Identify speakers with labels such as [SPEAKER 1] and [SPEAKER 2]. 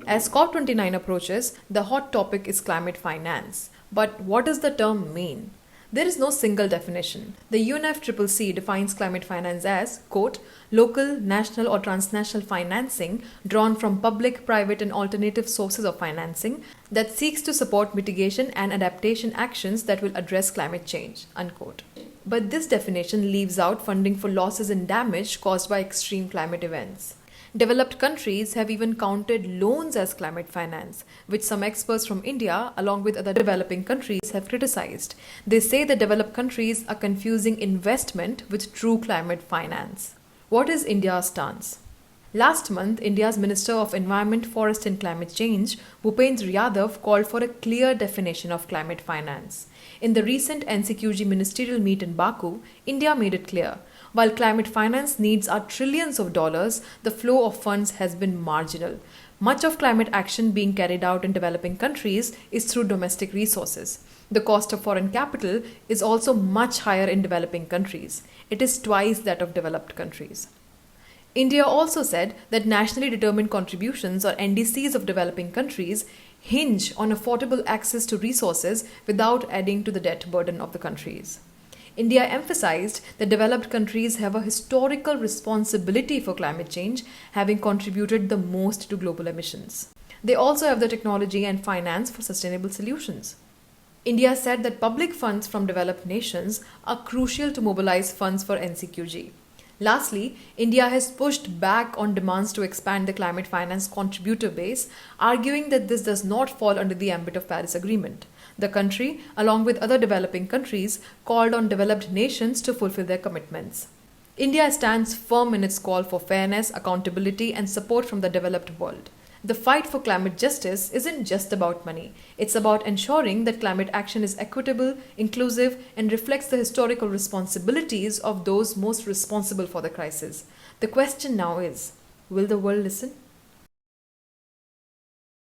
[SPEAKER 1] As COP29 approaches, the hot topic is climate finance. But what does the term mean? There is no single definition. The UNFCCC defines climate finance as, quote, local, national or transnational financing drawn from public, private and alternative sources of financing that seeks to support mitigation and adaptation actions that will address climate change, unquote. But this definition leaves out funding for losses and damage caused by extreme climate events. Developed countries have even counted loans as climate finance, which some experts from India, along with other developing countries, have criticized. They say that developed countries are confusing investment with true climate finance. What is India's stance? Last month, India's Minister of Environment, Forest and Climate Change, Bhupendra Yadav, called for a clear definition of climate finance. In the recent NCQG ministerial meet in Baku, India made it clear. While climate finance needs are trillions of dollars, the flow of funds has been marginal. Much of climate action being carried out in developing countries is through domestic resources. The cost of foreign capital is also much higher in developing countries. It is twice that of developed countries. India also said that nationally determined contributions or NDCs of developing countries hinge on affordable access to resources without adding to the debt burden of the countries. India emphasized that developed countries have a historical responsibility for climate change, having contributed the most to global emissions. They also have the technology and finance for sustainable solutions. India said that public funds from developed nations are crucial to mobilize funds for NCQG. Lastly, India has pushed back on demands to expand the climate finance contributor base, arguing that this does not fall under the ambit of Paris Agreement. The country, along with other developing countries, called on developed nations to fulfill their commitments. India stands firm in its call for fairness, accountability, and support from the developed world. The fight for climate justice isn't just about money. It's about ensuring that climate action is equitable, inclusive, and reflects the historical responsibilities of those most responsible for the crisis. The question now is, will the world listen?